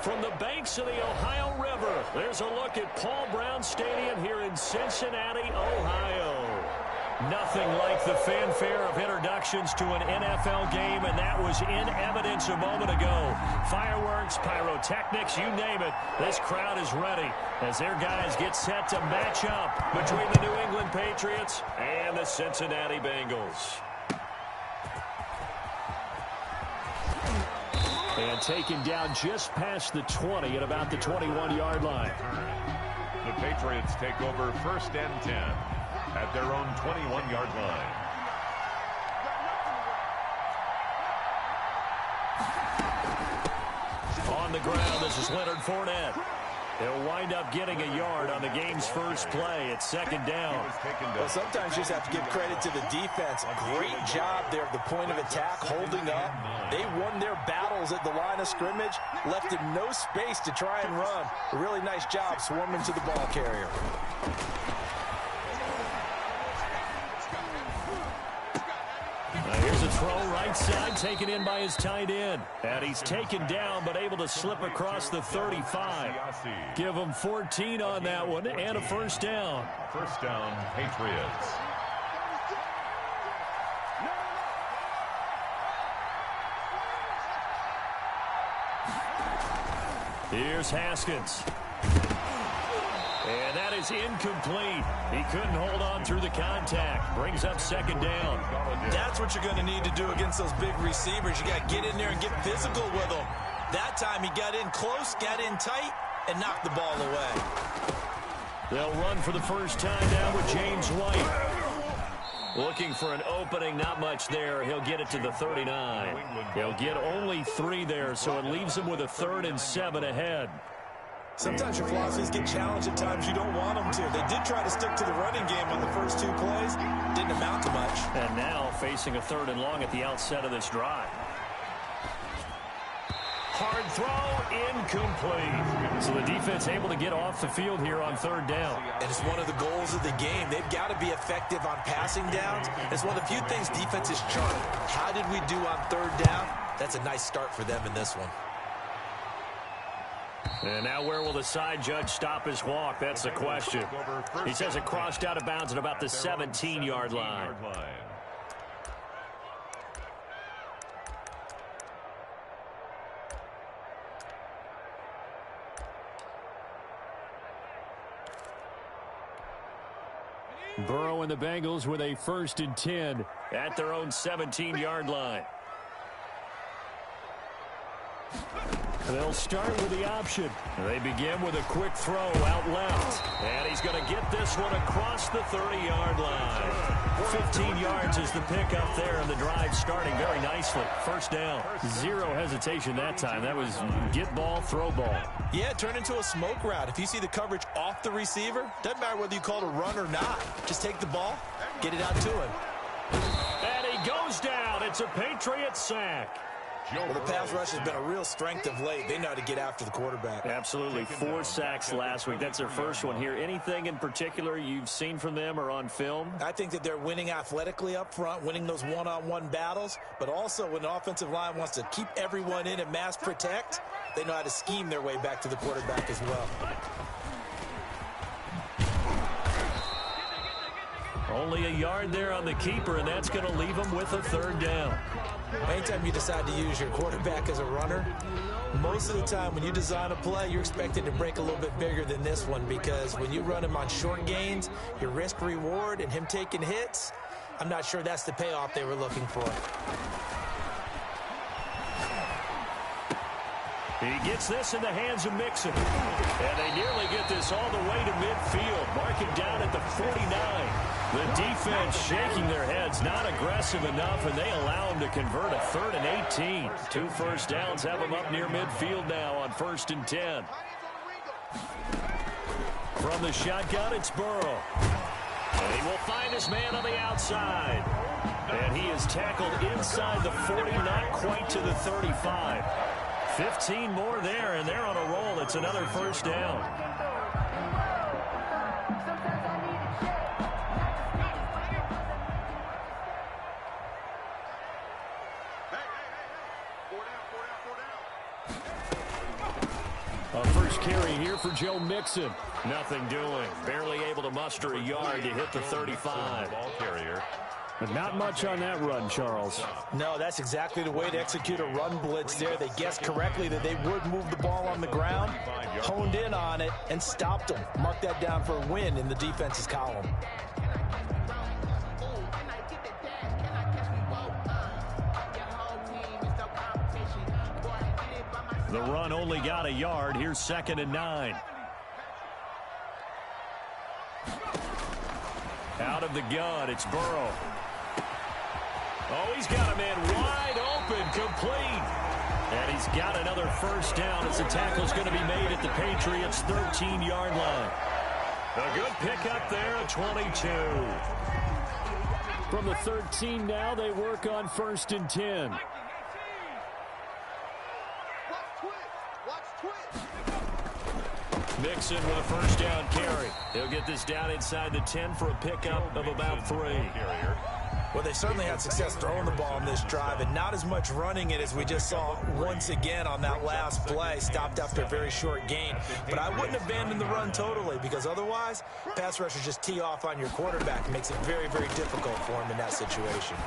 From the banks of the Ohio River, there's a look at Paul Brown Stadium here in Cincinnati, Ohio. Nothing like the fanfare of introductions to an NFL game, and that was in evidence a moment ago. Fireworks, pyrotechnics, you name it. This crowd is ready as their guys get set to match up between the New England Patriots and the Cincinnati Bengals. And taken down just past the 20 at about the 21-yard line. The Patriots take over 1st and 10 at their own 21-yard line. On the ground, this is Leonard Fournette. He'll wind up getting a yard on the game's first play. It's 2nd down. Well, sometimes you just have to give credit to the defense. Great job there at the point of attack, holding up. They won their battles at the line of scrimmage, left him no space to try and run. A really nice job swarming to the ball carrier. Here's a throw right side, taken in by his tight end. And he's taken down, but able to slip across the 35. Give him 14 on that one, and a 1st down. 1st down, Patriots. Here's Haskins. And that is incomplete. He couldn't hold on through the contact. Brings up 2nd down. That's what you're going to need to do against those big receivers. You got to get in there and get physical with them. That time he got in close, got in tight, and knocked the ball away. They'll run for the first time now with James White. Looking for an opening, not much there. He'll get it to the 39. He'll get only 3 there, so it leaves him with a 3rd and 7 ahead. Sometimes your philosophies get challenged at times you don't want them to. They did try to stick to the running game on the first 2 plays. Didn't amount to much. And now facing a 3rd and long at the outset of this drive. Hard throw, incomplete. So the defense able to get off the field here on 3rd down. And it's one of the goals of the game. They've got to be effective on passing downs. It's one of the few things defenses chart. How did we do on 3rd down? That's a nice start for them in this one. And now where will the side judge stop his walk? That's the question. He says it crossed out of bounds at about the 17-yard line. Burrow and the Bengals with a 1st and 10 at their own 17-yard line. They'll start with the option. They begin with a quick throw out left. And he's going to get this one across the 30-yard line. 15 yards is the pickup there, and the drive starting very nicely. 1st down. 0 hesitation that time. That was get ball, throw ball. Yeah, turn into a smoke route. If you see the coverage off the receiver, doesn't matter whether you call it a run or not. Just take the ball, get it out to him. And he goes down. It's a Patriot sack. Well, the pass rush has been a real strength of late. They know how to get after the quarterback. Absolutely. 4 sacks last week. That's their first one here. Anything in particular you've seen from them or on film? I think that they're winning athletically up front, winning those one-on-one battles, but also when the offensive line wants to keep everyone in and mass protect, they know how to scheme their way back to the quarterback as well. Only a yard there on the keeper, and that's going to leave him with a 3rd down. Anytime you decide to use your quarterback as a runner, most of the time when you design a play, you're expected to break a little bit bigger than this one, because when you run him on short gains, your risk-reward and him taking hits, I'm not sure that's the payoff they were looking for. He gets this in the hands of Mixon. And they nearly get this all the way to midfield. Mark him down at the 49. The defense shaking their heads, not aggressive enough, and they allow him to convert a 3rd and 18. 2 first downs have him up near midfield now on 1st and 10. From the shotgun, it's Burrow. And he will find his man on the outside. And he is tackled inside the 40, not quite to the 35. 15 more there, and they're on a roll. It's another 1st down. A first carry here for Joe Mixon. Nothing doing. Barely able to muster a yard to hit the 35. Ball carrier. But not much on that run, Charles. No, that's exactly the way to execute a run blitz there. They guessed correctly that they would move the ball on the ground, honed in on it, and stopped them. Mark that down for a win in the defense's column. The run only got a yard. Here's 2nd and 9. Out of the gun, it's Burrow. Oh, he's got a man wide open, complete. And he's got another first down as the tackle's going to be made at the Patriots' 13-yard line. A good pickup there at 22. From the 13 now, they work on 1st and 10. Mixon with a first down carry. He'll get this down inside the 10 for a pickup of about 3. Well, they certainly had success throwing the ball on this drive and not as much running it as we just saw once again on that last play. Stopped after a very short gain. But I wouldn't abandon the run totally because otherwise, pass rushers just tee off on your quarterback. It makes it very, very difficult for him in that situation.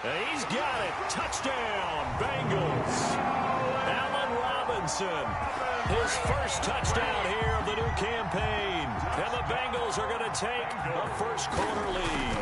And he's got it. Touchdown, Bengals. Allen Robinson. His first touchdown here of the new campaign. And the Bengals are going to take a first-quarter lead.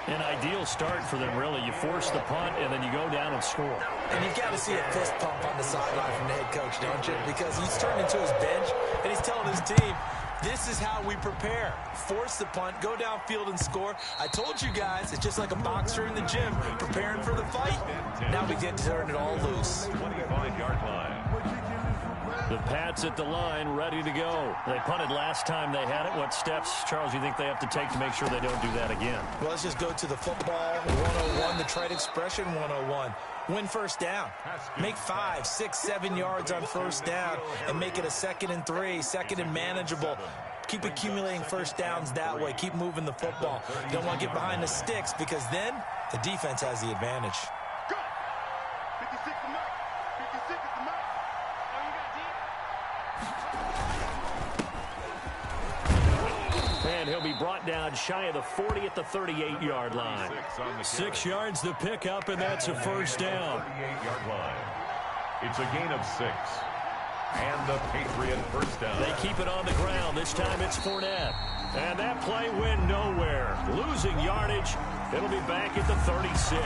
An ideal start for them, really. You force the punt, and then you go down and score. And you've got to see a fist pump on the sideline from the head coach, don't you? Because he's turned into his bench, and he's telling his team, this is how we prepare. Force the punt, go downfield and score. I told you guys, it's just like a boxer in the gym, preparing for the fight. Now we get to turn it all loose. 25-yard line. The Pats at the line, ready to go. They punted last time they had it. What steps, Charles, you think they have to take to make sure they don't do that again? Well, let's just go to the football 101, the trade expression 101. Win first down. Make 5, 6, 7 yards on first down and make it a 2nd and 3, 2nd and manageable. Keep accumulating first downs that way. Keep moving the football. You don't want to get behind the sticks because then the defense has the advantage. And he'll be brought down shy of the 40 at the 38-yard line. 6 yards to pick up, and that's a first down. 38-yard line. It's a gain of 6. And the Patriot first down. They keep it on the ground. This time it's Fournette. And that play went nowhere. Losing yardage. It'll be back at the 36.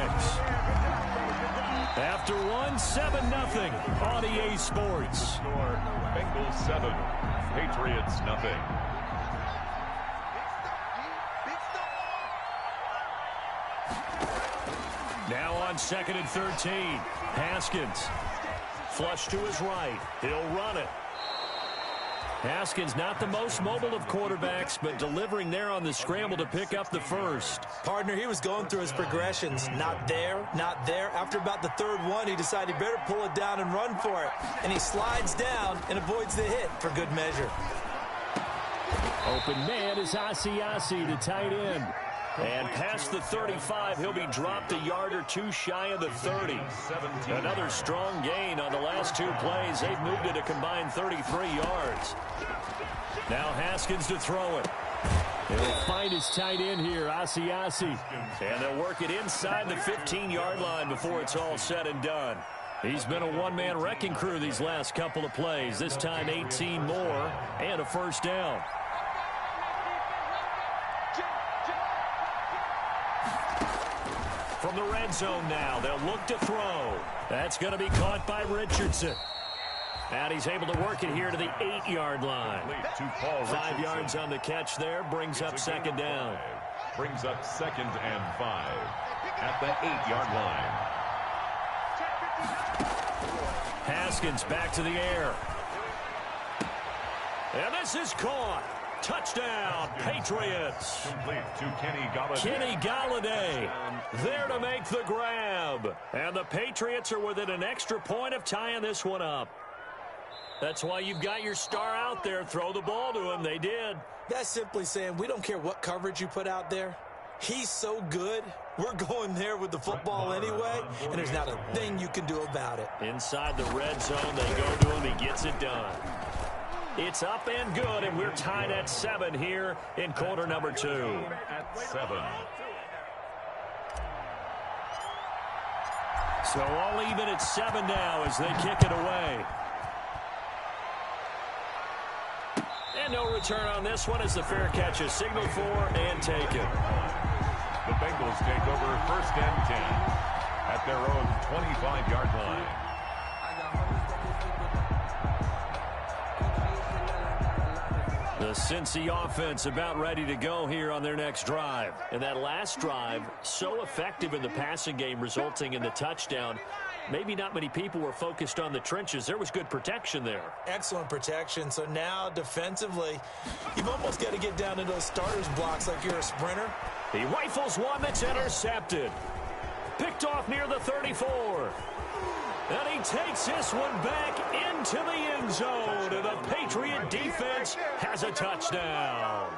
After one, 7-0 on EA Sports. Score, Bengals 7, Patriots nothing. Now on 2nd and 13. Haskins. Flush to his right. He'll run it. Haskins not the most mobile of quarterbacks, but delivering there on the scramble to pick up the first. Partner, he was going through his progressions. Not there, not there. After about the 3rd one, he decided he better pull it down and run for it. And he slides down and avoids the hit for good measure. Open man is Asiasi, the tight end. And past the 35, he'll be dropped a yard or two shy of the 30. Another strong gain on the last 2 plays. They've moved it a combined 33 yards. Now Haskins to throw it. He'll find his tight end here, Asiasi. And they'll work it inside the 15-yard line before it's all said and done. He's been a one-man wrecking crew these last couple of plays. This time 18 more and a first down. From the red zone now, they'll look to throw. That's going to be caught by Richardson. And he's able to work it here to the 8-yard line. 5 yards on the catch there, brings up 2nd down. Brings up 2nd and 5 at the 8-yard line. Haskins back to the air. And this is caught. Touchdown, Patriots. Complete to Kenny Galladay. Kenny Galladay there to make the grab. And the Patriots are within an extra point of tying this one up. That's why you've got your star out there. Throw the ball to him. They did. That's simply saying we don't care what coverage you put out there. He's so good. We're going there with the football anyway, and there's not a thing you can do about it. Inside the red zone, they go to him. He gets it done. It's up and good, and we're tied at 7 here in quarter number 2. At 7. So all even at 7 now as they kick it away. And no return on this one as the fair catch is signaled for and taken. The Bengals take over first and 10 at their own 25-yard line. The Cincy offense about ready to go here on their next drive. And that last drive, so effective in the passing game, resulting in the touchdown. Maybe not many people were focused on the trenches. There was good protection there. Excellent protection. So now defensively, you've almost got to get down to those starters blocks like you're a sprinter. He rifles one that's intercepted. Picked off near the 34. And he takes this one back into the end zone. And the Patriot defense has a touchdown.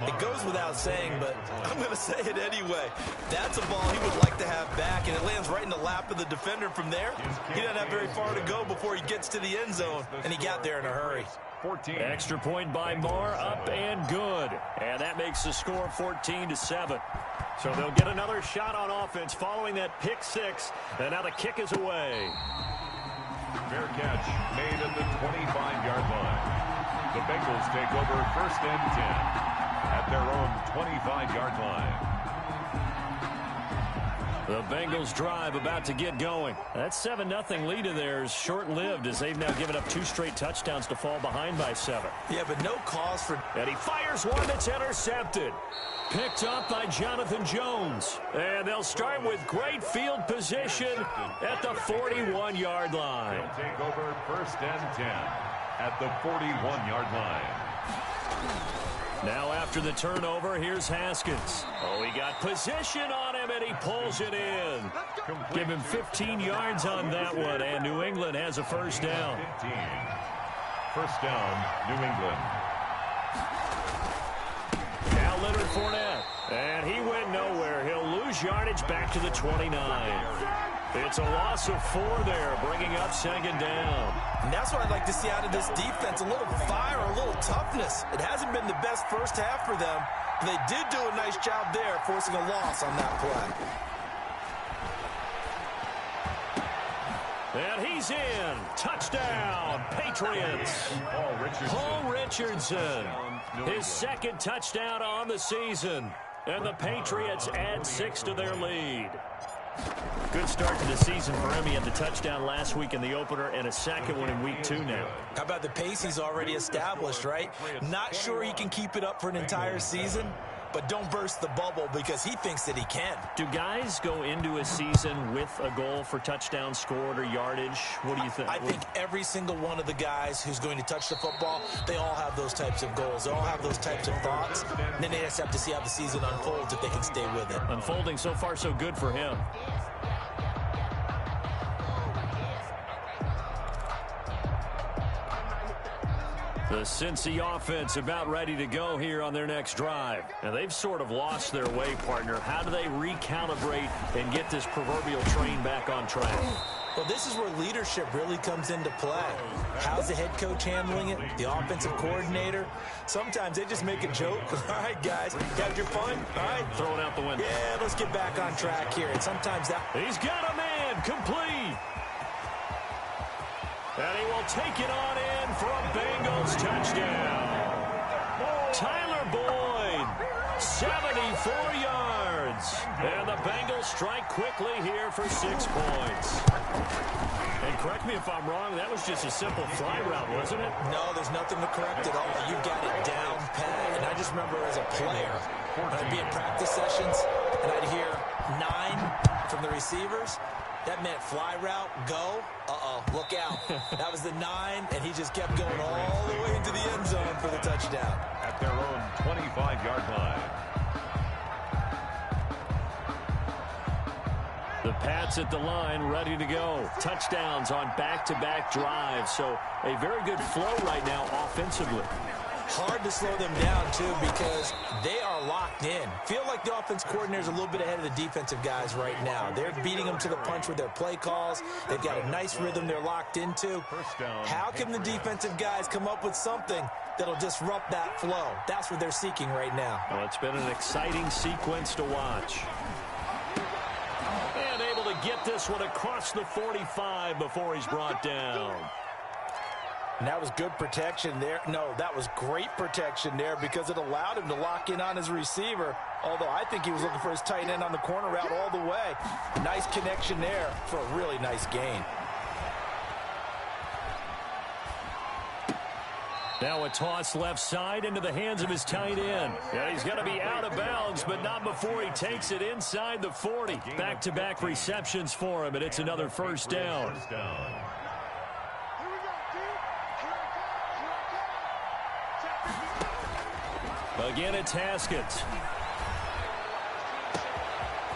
It goes without saying, but I'm going to say it anyway. That's a ball he would like to have back, and it lands right in the lap of the defender from there. He doesn't have very far to go before he gets to the end zone, and he got there in a hurry. 14. Extra point by Marr, up and good. And that makes the score 14-7. So they'll get another shot on offense following that pick 6, and now the kick is away. Fair catch made at the 25-yard line. The Bengals take over first and 10 at their own 25-yard line. The Bengals drive about to get going. That 7-0 lead of theirs short-lived as they've now given up 2 straight touchdowns to fall behind by 7. Yeah, but no cause for... And he fires one that's intercepted. Picked up by Jonathan Jones. And they'll start with great field position at the 41-yard line. They'll take over first and 10 at the 41-yard line. Now after the turnover, here's Haskins. Oh, he got position on him, and he pulls it in. Give him 15 yards on that one, and New England has a first down. 15. First down, New England. Now Leonard Fournette, and he went nowhere. He'll lose yardage back to the 29. It's a loss of 4 there, bringing up second down. And that's what I'd like to see out of this defense, a little fire, a little toughness. It hasn't been the best first half for them, but they did do a nice job there, forcing a loss on that play. And he's in. Touchdown, Patriots. Paul Richardson, his second touchdown on the season. And the Patriots add 6 to their lead. Good start to the season for him. He had the touchdown last week in the opener and a second one in week 2 now. How about the pace he's already established, right? Not sure he can keep it up for an entire season, but don't burst the bubble because he thinks that he can. Do guys go into a season with a goal for touchdowns scored or yardage? What do you think? I think every single one of the guys who's going to touch the football, they all have those types of goals. They all have those types of thoughts. And then they just have to see how the season unfolds if they can stay with it. Unfolding so far so good for him. The Cincy offense about ready to go here on their next drive. And they've sort of lost their way, partner. How do they recalibrate and get this proverbial train back on track? Well, this is where leadership really comes into play. How's the head coach handling it? The offensive coordinator? Sometimes they just make a joke. All right, guys, got your fun? All right. Throw it out the window. Yeah, let's get back on track here. And sometimes that... He's got a man complete. And he will take it on in for a Bengals touchdown. Tyler Boyd, 74 yards. And the Bengals strike quickly here for 6 points. And correct me if I'm wrong, that was just a simple fly route, wasn't it? No, there's nothing to correct at all. You got it down pat. And I just remember as a player, when I'd be in practice sessions, and I'd hear 9 from the receivers. That meant fly route, go, look out. That was the 9, and he just kept going all the way into the end zone for the touchdown. At their own 25-yard line. The Pats at the line, ready to go. Touchdowns on back-to-back drives, so a very good flow right now offensively. Hard to slow them down, too, because they are locked in. Feel like the offense coordinator is a little bit ahead of the defensive guys right now. They're beating them to the punch with their play calls. They've got a nice rhythm they're locked into. How can the defensive guys come up with something that'll disrupt that flow? That's what they're seeking right now. Well, it's been an exciting sequence to watch. And able to get this one across the 45 before he's brought down. And that was good protection there. No, that was great protection there because it allowed him to lock in on his receiver, although I think he was looking for his tight end on the corner route all the way. Nice connection there for a really nice gain. Now a toss left side into the hands of his tight end. Yeah, he's got to be out of bounds, but not before he takes it inside the 40. Back-to-back receptions for him, and it's another first down. Again, it's Haskins.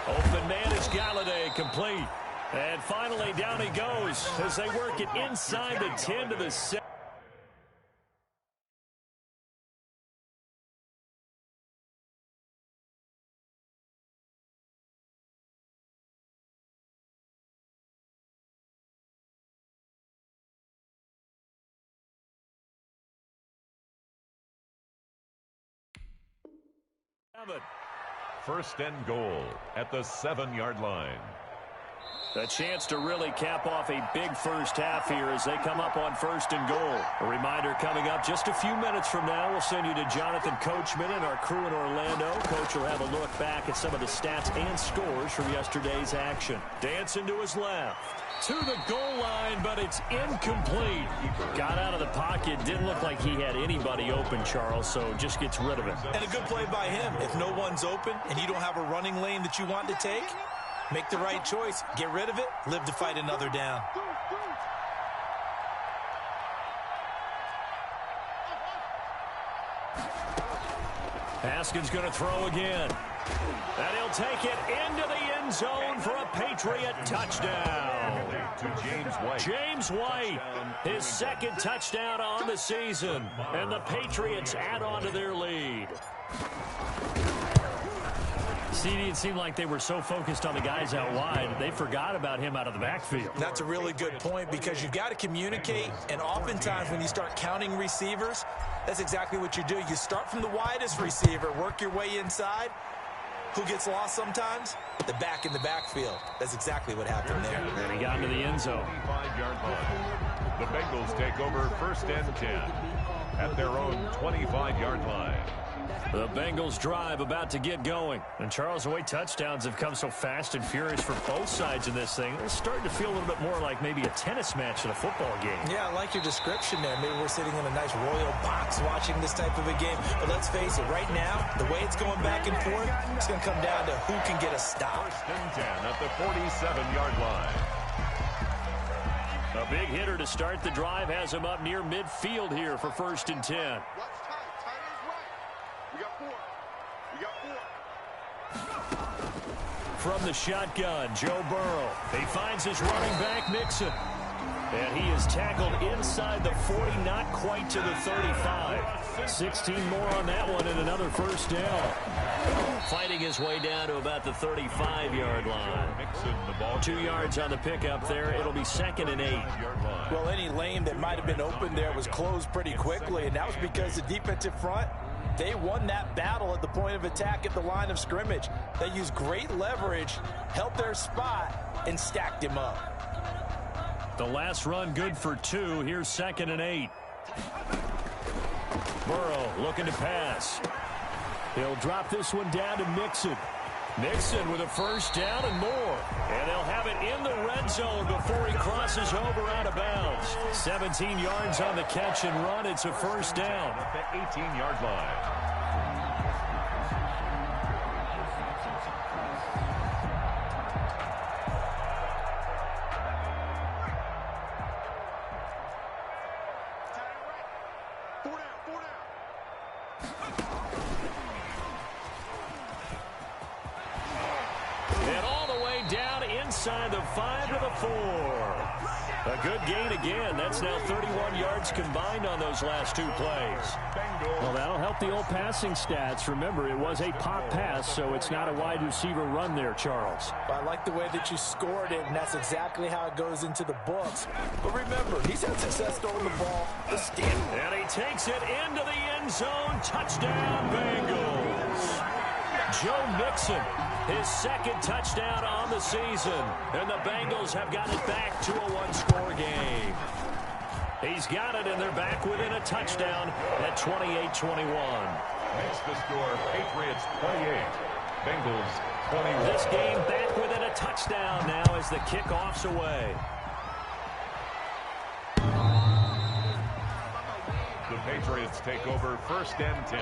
Open man is Galladay, complete. And finally, down he goes as they work it inside the 10 to the 7. First and goal at the 7-yard line. A chance to really cap off a big first half here as they come up on first and goal. A reminder coming up just a few minutes from now. We'll send you to Jonathan Coachman and our crew in Orlando. Coach will have a look back at some of the stats and scores from yesterday's action. Dancing to his left. To the goal line, but it's incomplete. Got out of the pocket. Didn't look like he had anybody open, Charles, so just gets rid of it. And a good play by him. If no one's open and you don't have a running lane that you want to take, make the right choice. Get rid of it. Live to fight another down. Haskins going to throw again. And he'll take it into the end zone for a Patriot touchdown. To James White. James White, his second touchdown on the season. And the Patriots add on to their lead. CD, it seemed like they were so focused on the guys out wide, they forgot about him out of the backfield. That's a really good point because you've got to communicate, and oftentimes when you start counting receivers, that's exactly what you do. You start from the widest receiver, work your way inside. Who gets lost sometimes? The back in the backfield. That's exactly what happened there. And he got into the end zone. 25-yard line. The Bengals take over first and 10 at their own 25-yard line. The Bengals drive about to get going. And Charles, the way touchdowns have come so fast and furious for both sides in this thing, it's starting to feel a little bit more like maybe a tennis match in a football game. Yeah, I like your description there. Maybe we're sitting in a nice royal box watching this type of a game. But let's face it, right now, the way it's going back and forth, it's going to come down to who can get a stop. First and 10 at the 47-yard line. A big hitter to start the drive has him up near midfield here for first and 10. From the shotgun, Joe Burrow. He finds his running back, Mixon. And he is tackled inside the 40, not quite to the 35. 16 more on that one and another first down. Fighting his way down to about the 35-yard line. 2 yards on the pickup there. It'll be second and 8. Well, any lane that might have been open there was closed pretty quickly, and that was because the defensive front, they won that battle at the point of attack at the line of scrimmage. They used great leverage, held their spot, and stacked him up. The last run good for 2. Here's second and 8. Burrow looking to pass. He'll drop this one down to Mixon. Mixon with a first down and more. And they'll have it in the red zone before he crosses over out of bounds. 17 yards on the catch and run. It's a first down. At the 18-yard line. And all the way down inside the 5 to the 4. A good gain again. That's now 31 yards combined on those last two plays. Well, that'll help the old passing stats. Remember, it was a pop pass, so it's not a wide receiver run there, Charles. I like the way that you scored it, and that's exactly how it goes into the books. But remember, he's had success throwing the ball. And he takes it into the end zone. Touchdown, Bengals. Joe Mixon, his second touchdown on the season. And the Bengals have got it back to a one-score game. He's got it, and they're back within a touchdown at 28-21. Makes the score Patriots 28, Bengals 21. This game back within a touchdown now as the kickoff's away. The Patriots take over 1st and 10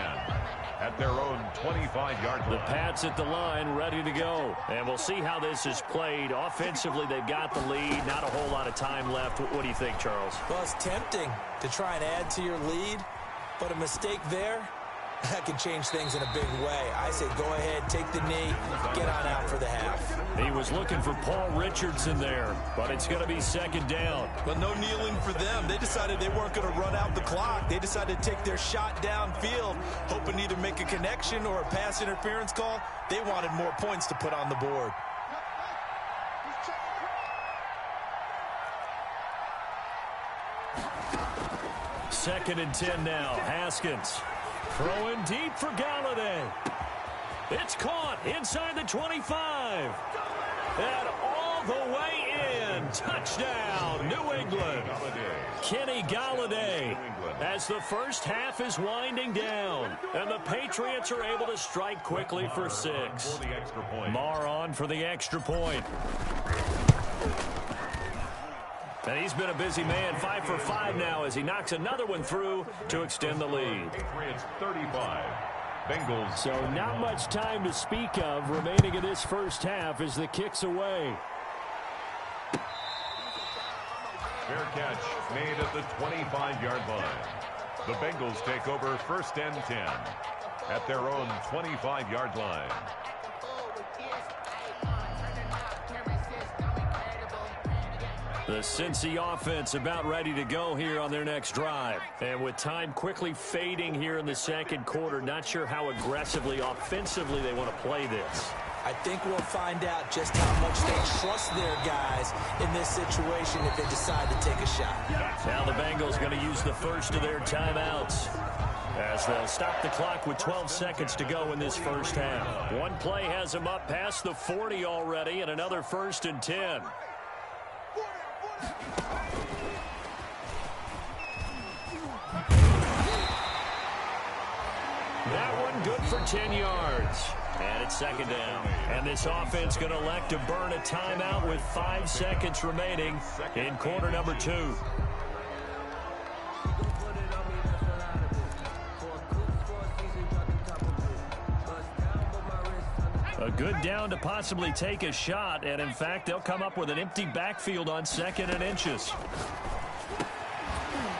at their own 25-yard line. The Pats at the line, ready to go. And we'll see how this is played. Offensively, they've got the lead. Not a whole lot of time left. What do you think, Charles? Well, it's tempting to try and add to your lead, but a mistake there, that can change things in a big way. I say go ahead, take the knee, get on out for the half. He was looking for Paul Richardson there, but it's going to be second down. But no kneeling for them. They decided they weren't going to run out the clock. They decided to take their shot downfield, hoping to either make a connection or a pass interference call. They wanted more points to put on the board. Second and 10 now. Haskins throwing deep for Galladay. It's caught inside the 25. And all the way in. Touchdown, New England. Kenny Galladay as the first half is winding down. And the Patriots are able to strike quickly for 6. Marr on for the extra point. And he's been a busy man, 5 for 5 now as he knocks another one through to extend the lead. Patriots 35, Bengals. So not much time to speak of remaining in this first half as the kick's away. Fair catch made at the 25-yard line. The Bengals take over 1st and 10 at their own 25-yard line. The Cincy offense about ready to go here on their next drive. And with time quickly fading here in the second quarter, not sure how aggressively, offensively they want to play this. I think we'll find out just how much they trust their guys in this situation if they decide to take a shot. Now the Bengals going to use the first of their timeouts as they'll stop the clock with 12 seconds to go in this first half. One play has them up past the 40 already, and another 1st and 10. That one good for 10 yards. And it's second down. And this offense going to elect to burn a timeout with 5 seconds remaining in quarter number 2. A good down to possibly take a shot, and in fact, they'll come up with an empty backfield on 2nd and inches.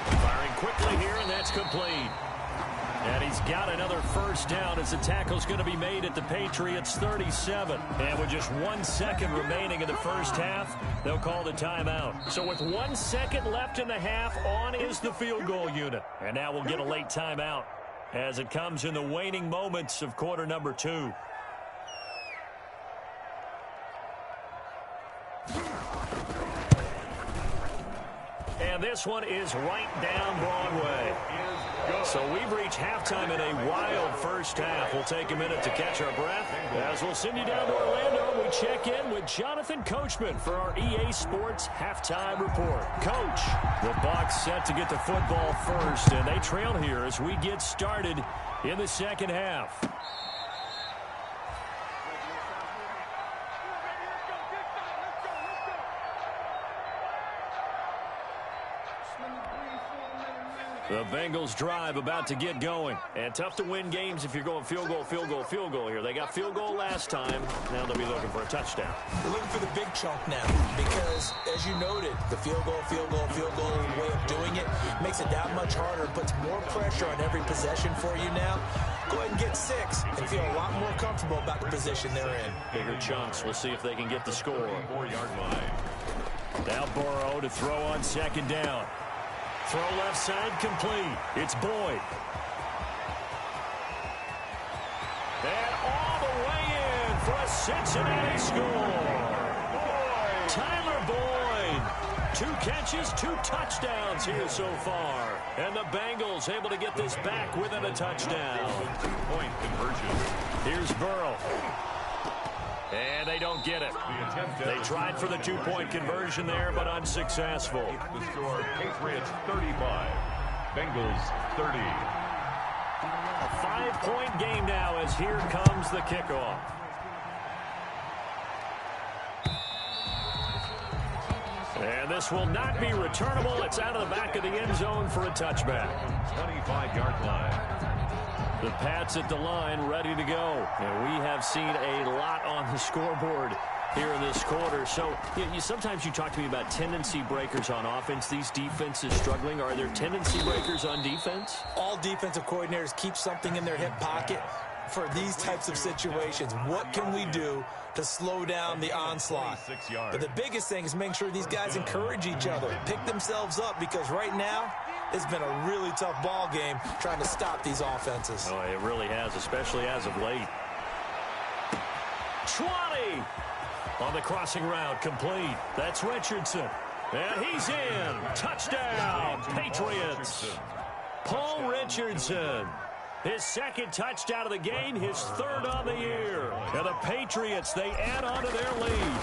Firing quickly here, and that's complete. And he's got another first down as the tackle's going to be made at the Patriots 37. And with just 1 second remaining in the first half, they'll call the timeout. So with 1 second left in the half, on is the field goal unit. And now we'll get a late timeout as it comes in the waning moments of quarter number 2. And this one is right down Broadway. So we've reached halftime in a wild first half. We'll take a minute to catch our breath as we'll send you down to Orlando. We check in with Jonathan Coachman for our EA Sports Halftime Report. Coach, the Bucs set to get the football first, and they trail here as we get started in the second half. The Bengals drive about to get going. And tough to win games if you're going field goal, field goal, field goal here. They got field goal last time. Now they'll be looking for a touchdown. They're looking for the big chunk now because, as you noted, the field goal way of doing it makes it that much harder and puts more pressure on every possession for you now. Go ahead and get 6 and feel a lot more comfortable about the position they're in. Bigger chunks. We'll see if they can get the score. 4-yard line. Now Burrow to throw on second down. Throw left side complete. It's Boyd. And all the way in for a Cincinnati score. Tyler Boyd. 2 catches, 2 touchdowns here so far. And the Bengals able to get this back within a touchdown. 2-point conversion. Here's Burrow. And they don't get it. They tried for the 2-point conversion there, but unsuccessful. The score, Patriots 35, Bengals 30. A 5-point game now as here comes the kickoff. And this will not be returnable. It's out of the back of the end zone for a touchback. 25-yard line. The Pats at the line ready to go. And we have seen a lot on the scoreboard here in this quarter. So sometimes you talk to me about tendency breakers on offense. These defenses struggling. Are there tendency breakers on defense? All defensive coordinators keep something in their hip pocket for these types of situations. What can we do to slow down the onslaught? But the biggest thing is making sure these guys encourage each other, pick themselves up, because right now it's been a really tough ball game trying to stop these offenses. Oh, it really has, especially as of late. 20 on the crossing route, complete. That's Richardson. And he's in. Touchdown, Patriots. Paul Richardson. His 2nd touchdown of the game, his 3rd on the year. And the Patriots, they add on to their lead.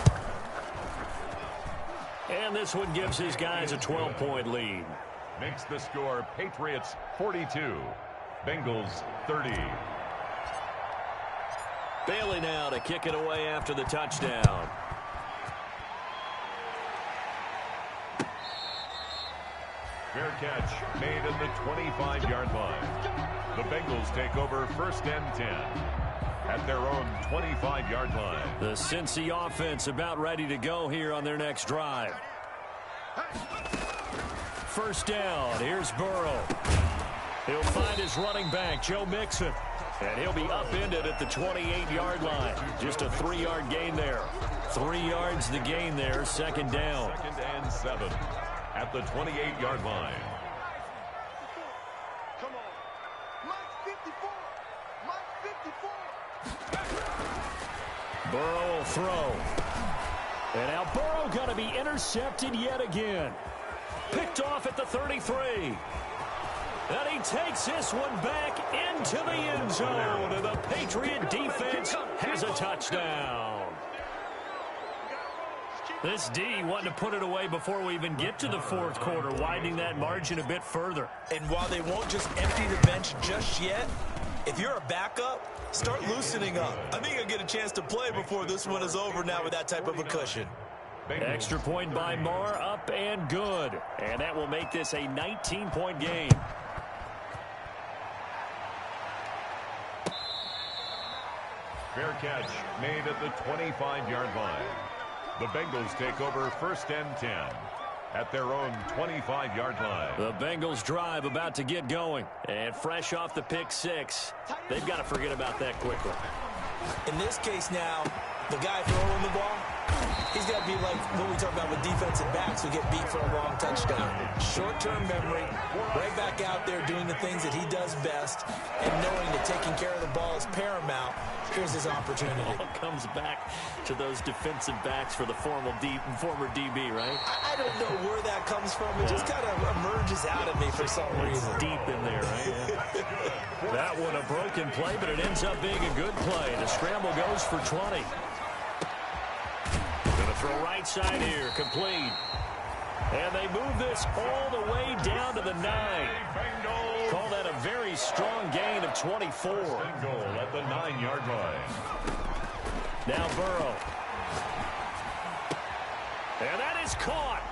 And this one gives his guys a 12-point lead. Makes the score Patriots 42, Bengals 30. Bailey now to kick it away after the touchdown. Fair catch made at the 25-yard line. The Bengals take over 1st and 10 at their own 25-yard line. The Cincy offense about ready to go here on their next drive. 1st down. Here's Burrow. He'll find his running back, Joe Mixon. And he'll be upended at the 28-yard line. Just a 3-yard gain there. 3 yards the gain there. 2nd down. 2nd and 7 at the 28-yard line. Come on. Mike 54. Mike 54. Burrow will throw. And now Burrow going to be intercepted yet again. Picked off at the 33. And he takes this one back into the end zone. And the Patriot defense has a touchdown. This D wanting to put it away before we even get to the 4th quarter, widening that margin a bit further. And while they won't just empty the bench just yet, if you're a backup, start loosening up. I think you'll get a chance to play before this one is over now with that type of a cushion. Extra point by Marr, up and good. And that will make this a 19-point game. Fair catch made at the 25-yard line. The Bengals take over 1st and 10 at their own 25-yard line. The Bengals drive about to get going. And fresh off the pick 6, they've got to forget about that quickly. In this case now, the guy throwing the ball, he's got to be like what we talk about with defensive backs who get beat for a long touchdown. Short-term memory, right back out there doing the things that he does best, and knowing that taking care of the ball is paramount. Here's his opportunity. All comes back to those defensive backs for the former DB, right? I don't know where that comes from. It just kind of emerges out of me for some reason. Deep in there, right? That one a broken play, but it ends up being a good play. The scramble goes for 20. Gonna throw right side here, complete. And they move this all the way down to the 9. Call that a very strong gain of 24. Goal at the 9-yard line. Now Burrow. And that is caught.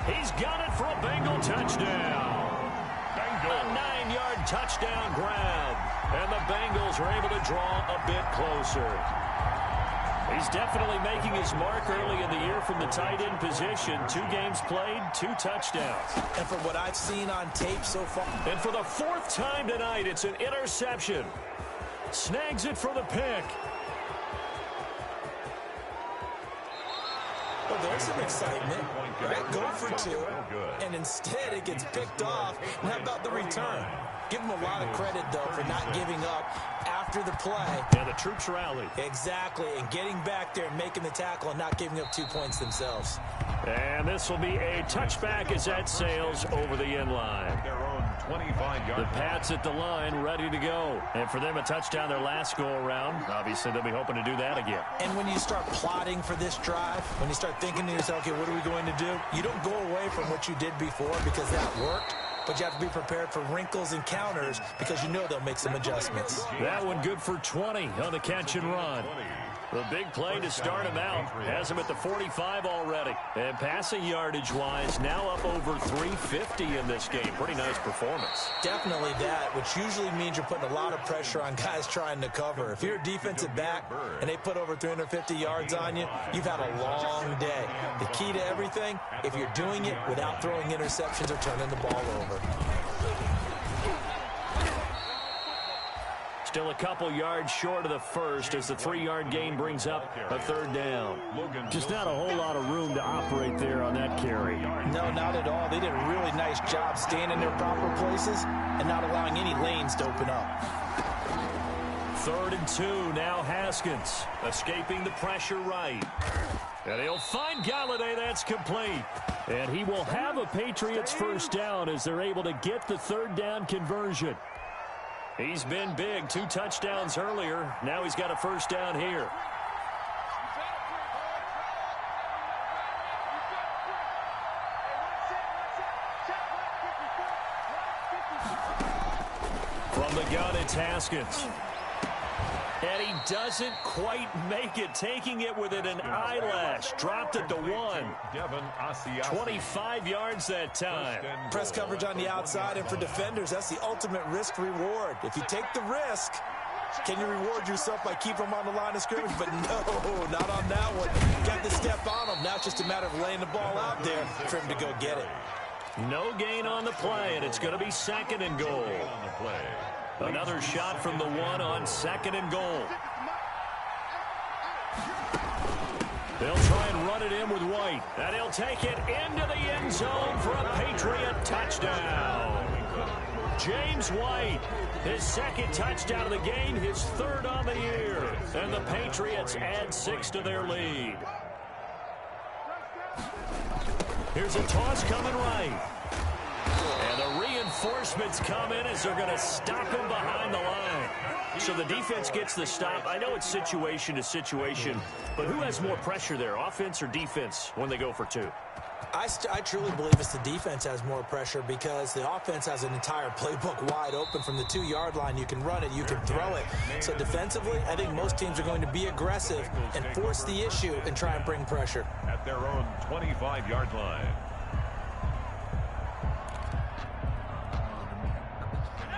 He's got it for a Bengal touchdown. A 9-yard touchdown grab. And the Bengals are able to draw a bit closer. He's definitely making his mark early in the year from the tight end position. 2 games played, 2 touchdowns. And from what I've seen on tape so far. And for the 4th time tonight, it's an interception. Snags it for the pick. there's some excitement, right? Go for two, and instead it gets picked off. And how about the return? Give them a lot of credit, though, for not giving up after the play. And the troops rally. Exactly, and getting back there and making the tackle and not giving up 2 points themselves. And this will be a touchback as that sails over the end line. Their own 25-yard. The Pats at the line, ready to go. And for them, a touchdown their last go-around. Obviously, they'll be hoping to do that again. And when you start plotting for this drive, when you start thinking to yourself, okay, what are we going to do? You don't go away from what you did before because that worked. But you have to be prepared for wrinkles and counters because you know they'll make some adjustments. That one good for 20 on the catch and run. The big play to start him out. Has him at the 45 already. And passing yardage-wise, now up over 350 in this game. Pretty nice performance. Definitely that, which usually means you're putting a lot of pressure on guys trying to cover. If you're a defensive back and they put over 350 yards on you, you've had a long day. The key to everything, if you're doing it without throwing interceptions or turning the ball over. Still a couple yards short of the first as the 3-yard gain brings up a third down. Just not a whole lot of room to operate there on that carry. No, not at all. They did a really nice job staying in their proper places and not allowing any lanes to open up. 3rd and 2, now Haskins escaping the pressure right. And he'll find Galladay. That's complete. And he will have a Patriots first down as they're able to get the 3rd down conversion. He's been big, 2 touchdowns earlier. Now he's got a first down here. From the gun, it's Haskins. And he doesn't quite make it, taking it within an eyelash. Dropped it to 1. 25 yards that time. Press coverage on the outside, and for defenders, that's the ultimate risk-reward. If you take the risk, can you reward yourself by keeping them on the line of scrimmage? But no, not on that one. Got to step on them. Now it's just a matter of laying the ball out there for him to go get it. No gain on the play, and it's going to be 2nd and goal. Another shot from the 1 on 2nd and goal. They'll try and run it in with White. And he'll take it into the end zone for a Patriot touchdown. James White, his 2nd touchdown of the game, his 3rd on the year. And the Patriots add 6 to their lead. Here's a toss coming right. And the reinforcements come in as they're going to stop him behind the line. So the defense gets the stop. I know it's situation to situation, but who has more pressure there, offense or defense, when they go for 2? I truly believe it's the defense has more pressure because the offense has an entire playbook wide open from the 2-yard line. You can run it, you can throw it. So defensively, I think most teams are going to be aggressive and force the issue and try and bring pressure. At their own 25-yard line.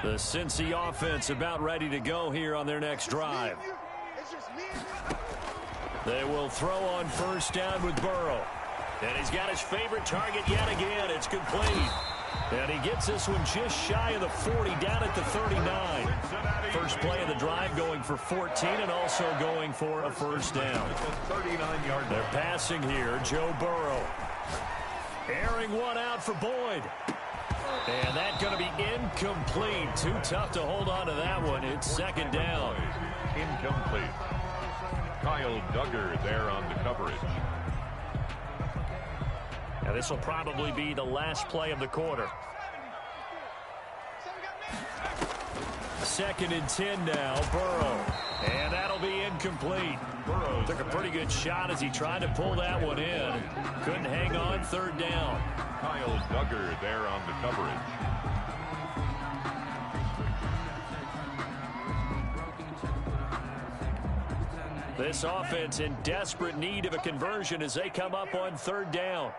The Cincy offense about ready to go here on their next drive. They will throw on first down with Burrow. And he's got his favorite target yet again. It's complete. And he gets this one just shy of the 40, down at the 39. First play of the drive going for 14 and also going for a first down. They're passing here. Joe Burrow. Airing one out for Boyd. And that's going to be incomplete. Too tough to hold on to that one. It's 2nd down. Incomplete. Kyle Duggar there on the coverage. Now this will probably be the last play of the quarter. 2nd and 10 now. Burrow. And that'll be incomplete. Burrow took a pretty good shot as he tried to pull that one in. Couldn't hang on. 3rd down. Kyle Duggar there on the coverage. This offense in desperate need of a conversion as they come up on 3rd down.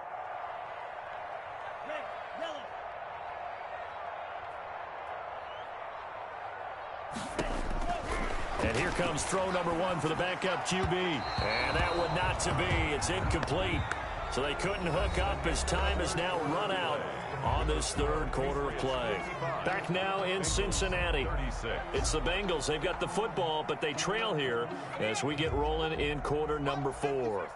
And here comes throw number 1 for the backup QB. And that one not to be. It's incomplete. So they couldn't hook up as time has now run out on this 3rd quarter of play. Back now in Cincinnati. It's the Bengals. They've got the football, but they trail here as we get rolling in quarter number 4.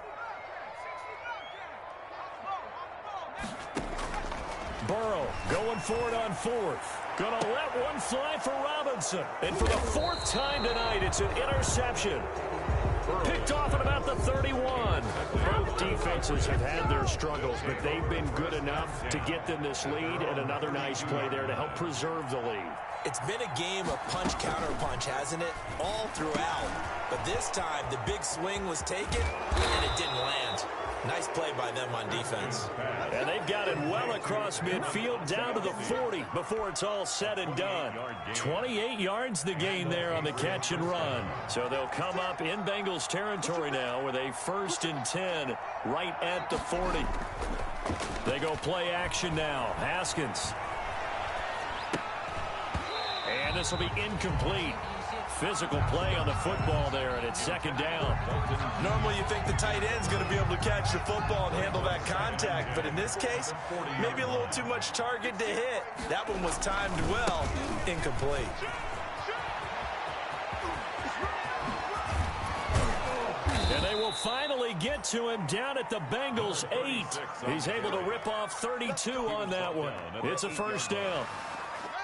Burrow going for it on fourth. Gonna let one fly for Robinson. And for the fourth time tonight, it's an interception. Picked off at about the 31. Both defenses have had their struggles, but they've been good enough to get them this lead, and another nice play there to help preserve the lead. It's been a game of punch-counter-punch, hasn't it? All throughout. But this time, the big swing was taken, and it didn't land. Nice play by them on defense. And they've got it well across midfield, down to the 40 before it's all said and done. 28 yards the gain there on the catch and run. So they'll come up in Bengals territory now with a 1st and 10 right at the 40. They go play action now. Haskins. And this will be incomplete. Physical play on the football there, and it's 2nd down. Normally you think the tight end's going to be able to catch the football and handle that contact, but in this case, maybe a little too much target to hit. That one was timed well. Incomplete. And they will finally get to him down at the Bengals 8. He's able to rip off 32 on that one. It's a 1st down.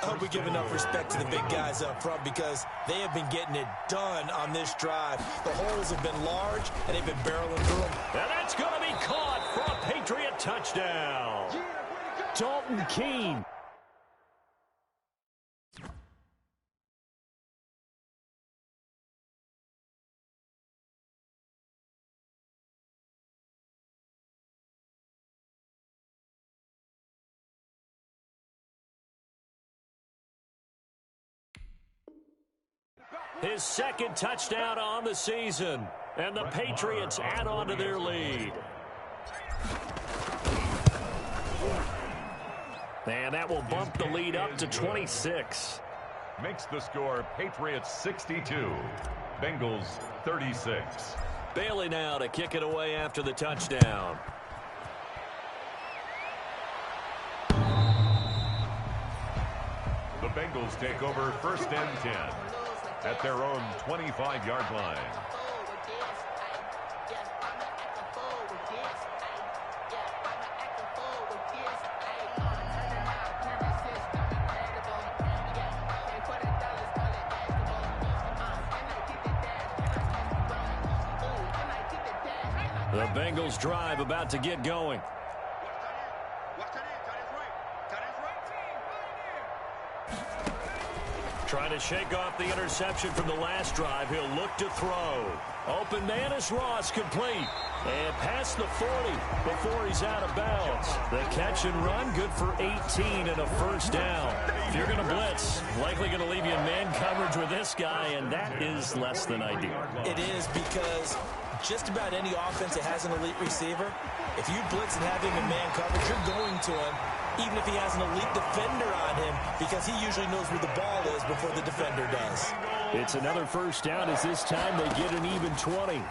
I hope we give enough respect to the big guys up front because they have been getting it done on this drive. The holes have been large, and they've been barreling through them. And that's going to be caught for a Patriot touchdown. Dalton Keene. His 2nd touchdown on the season. And the Patriots add on to their lead. And that will bump the lead up to 26. Makes the score Patriots 62, Bengals 36. Bailey now to kick it away after the touchdown. The Bengals take over 1st and 10 at their own 25-yard line. The Bengals drive about to get going. Trying to shake off the interception from the last drive. He'll look to throw. Open man is Ross, complete. And past the 40 before he's out of bounds. The catch and run, good for 18 and a 1st down. If you're going to blitz, likely going to leave you in man coverage with this guy, and that is less than ideal. It is because just about any offense that has an elite receiver, if you blitz and have him in man coverage, you're going to him, even if he has an elite defender on him, because he usually knows where the ball is before the defender does. It's another 1st down as this time they get an even 20.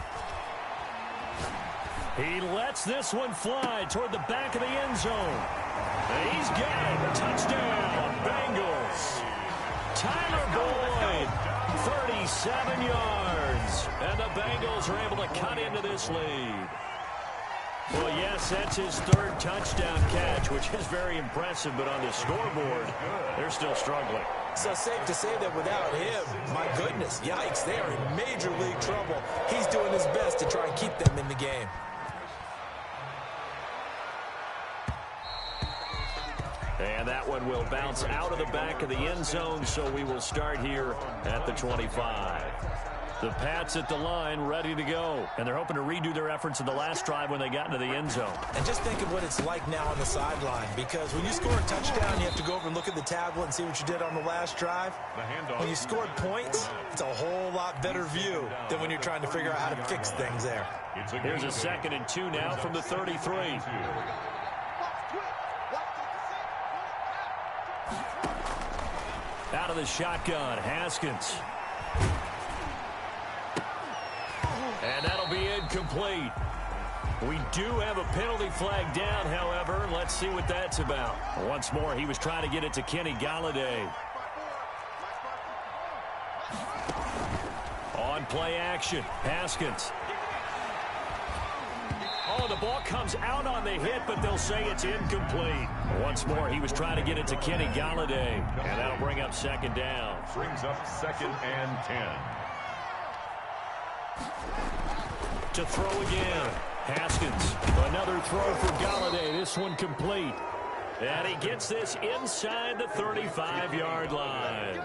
He lets this one fly toward the back of the end zone. And he's got it. Touchdown, Bengals. Tyler Boyd, 37 yards. And the Bengals are able to cut into this lead. Well, yes, that's his 3rd touchdown catch, which is very impressive, but on the scoreboard, they're still struggling. So safe to say that without him, my goodness, yikes, they are in major league trouble. He's doing his best to try and keep them in the game. And that one will bounce out of the back of the end zone, so we will start here at the 25. The Pats at the line, ready to go. And they're hoping to redo their efforts in the last drive when they got into the end zone. And just think of what it's like now on the sideline, because when you score a touchdown, you have to go over and look at the tablet and see what you did on the last drive. When you scored points, it's a whole lot better view than when you're trying to figure out how to fix things there. Here's a 2nd and 2 now from the 33. Out of the shotgun, Haskins. And that'll be incomplete. We do have a penalty flag down, however. Let's see what that's about. Once more, he was trying to get it to Kenny Galladay. On play action, Haskins. On the ball comes out on the hit, but they'll say it's incomplete. Once more, he was trying to get it to Kenny Galladay, and that'll bring up second down. Brings up 2nd and 10. To throw again. Haskins, another throw for Galladay. This one complete. And he gets this inside the 35-yard line.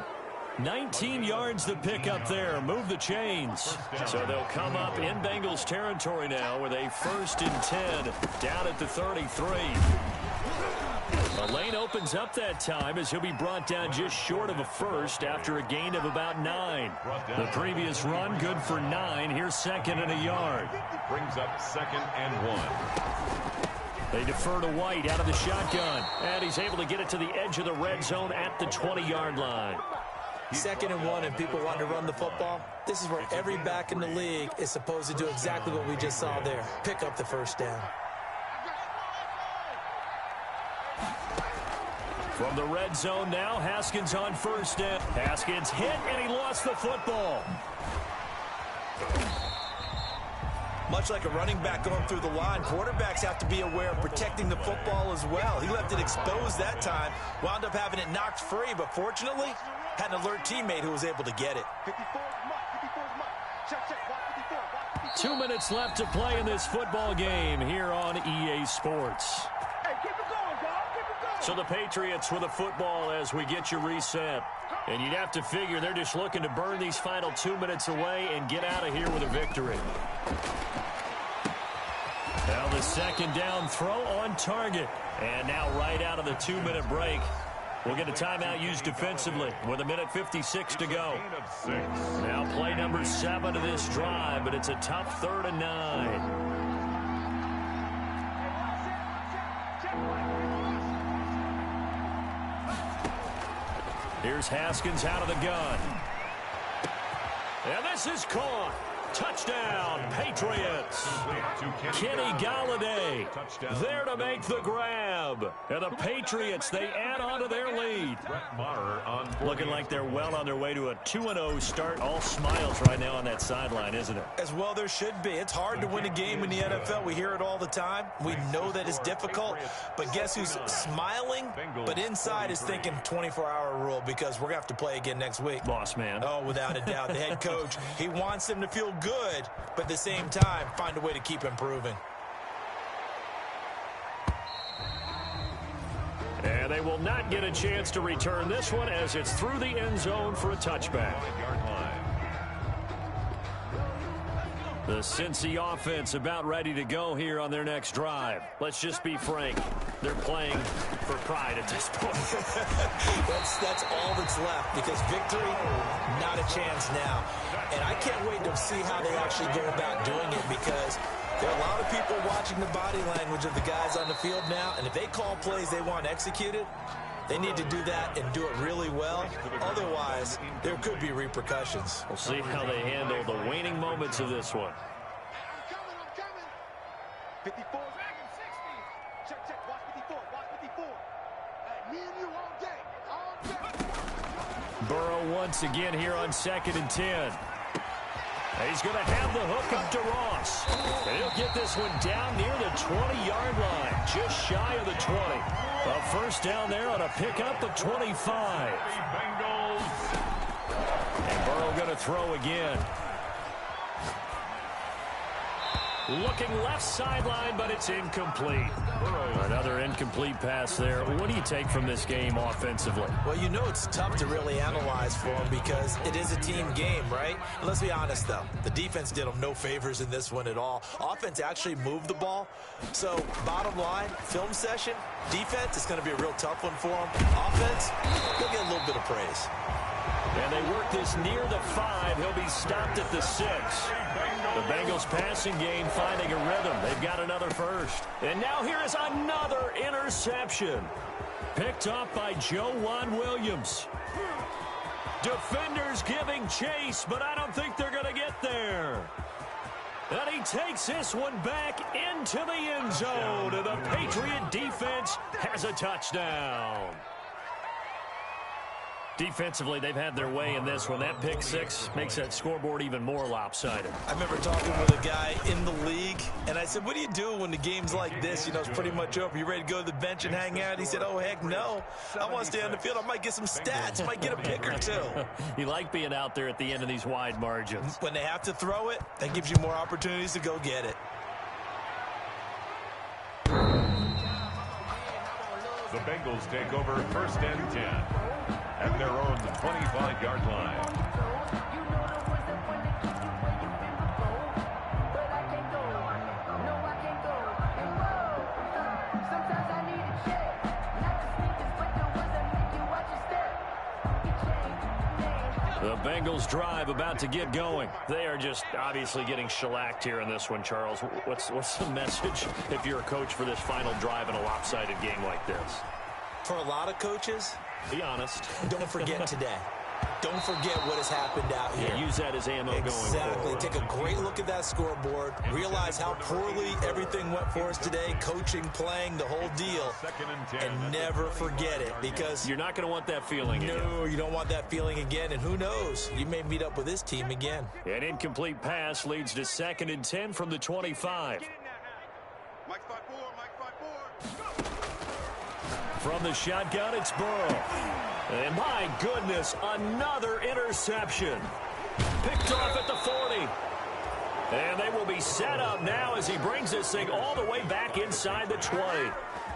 19 yards to pick up there. Move the chains. So they'll come up in Bengals territory now with a 1st and 10 down at the 33. The lane opens up that time as he'll be brought down just short of a first after a gain of about 9. The previous run good for 9. Here's 2nd and a yard. Brings up 2nd and 1. They defer to White out of the shotgun. And he's able to get it to the edge of the red zone at the 20-yard line. 2nd and 1 and people want to run the football. This is where every back in the league is supposed to do exactly what we just saw there. Pick up the 1st down. From the red zone now, Haskins on 1st down. Haskins hit, and he lost the football. Much like a running back going through the line, quarterbacks have to be aware of protecting the football as well. He left it exposed that time, wound up having it knocked free, but fortunately, had an alert teammate who was able to get it. 2 minutes left to play in this football game here on EA Sports. So the Patriots with a football as we get you reset. And you'd have to figure they're just looking to burn these final 2 minutes away and get out of here with a victory. Now the 2nd down throw on target. And now right out of the 2-minute break, we'll get a timeout used defensively with 1:56 to go. Now play number 7 of this drive, but it's a tough 3rd and 9. Here's Haskins out of the gun. And this is caught. Touchdown, Patriots. Kenny Galladay there to make the grab. And the Patriots, they add on to their lead. Looking like they're well on their way to a 2-0 start. All smiles right now on that sideline, isn't it? As well there should be. It's hard to win a game in the NFL. We hear it all the time. We know that it's difficult. But guess who's smiling? But inside is thinking 24-hour rule because we're going to have to play again next week. Boss man. Oh, without a doubt. The head coach, he wants them to feel good, but at the same time, find a way to keep improving. And they will not get a chance to return this one as it's through the end zone for a touchback. The Cincy offense about ready to go here on their next drive. Let's just be frank. They're playing for pride at this point. That's all that's left because victory, not a chance now. And I can't wait to see how they actually go about doing it because there are a lot of people watching the body language of the guys on the field now. And if they call plays they want executed, they need to do that and do it really well. Otherwise, there could be repercussions. We'll see how they handle the waning moments of this one. I'm coming. 54. Check. Watch 54. Watch 54. Hey, me and you all day. Burrow once again here on 2nd and 10. He's going to have the hook up to Ross. And he'll get this one down near the 20-yard line, just shy of the 20. A 1st down there on a pickup of 25. And Burrow going to throw again. Looking left sideline, but it's incomplete. Another incomplete pass there. What do you take from this game offensively? Well, you know it's tough to really analyze for them because it is a team game, right? And let's be honest, though. The defense did them no favors in this one at all. Offense actually moved the ball. So, bottom line, film session, defense is going to be a real tough one for them. Offense, they'll get a little bit of praise. And they work this near the 5. He'll be stopped at the 6. The Bengals passing game finding a rhythm. They've got another first. And now here is another interception. Picked up by Joejuan Williams. Defenders giving chase, but I don't think they're going to get there. And he takes this one back into the end zone. And the Patriot defense has a touchdown. Defensively, they've had their way in this one. That pick six makes that scoreboard even more lopsided. I remember talking with a guy in the league, and I said, what do you do when the game's like this? You know, it's pretty much over. You ready to go to the bench and hang out? He said, oh, heck no. I want to stay on the field. I might get some stats. Might get a pick or two. You like being out there at the end of these wide margins. When they have to throw it, that gives you more opportunities to go get it. The Bengals take over 1st and 10 at their own 25-yard line. The Bengals drive about to get going. They are just obviously getting shellacked here in this one, Charles. What's the message if you're a coach for this final drive in a lopsided game like this? For a lot of coaches, be honest. Don't forget today. Don't forget what has happened out here. Yeah, use that as ammo going forward. Exactly. Take a great look at that scoreboard. Realize how poorly everything went for us today. Coaching, playing, the whole deal. And never forget it, because you're not going to want that feeling again. No, you don't want that feeling again. And who knows? You may meet up with this team again. An incomplete pass leads to 2nd and 10 from the 25. From the shotgun, it's Burrow. And my goodness, another interception. Picked off at the 40. And they will be set up now as he brings this thing all the way back inside the 20.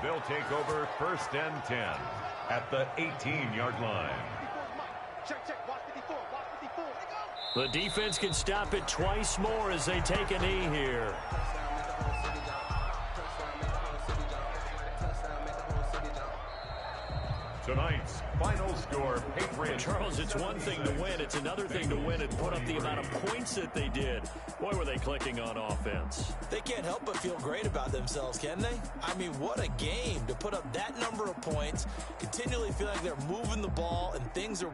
They'll take over 1st and 10 at the 18-yard line. The defense can stop it twice more as they take a knee here. Tonight's final score, Patriots. Charles, it's one thing to win. It's another thing to win and put up the amount of points that they did. Boy, were they clicking on offense. They can't help but feel great about themselves, can they? I mean, what a game to put up that number of points, continually feel like they're moving the ball and things are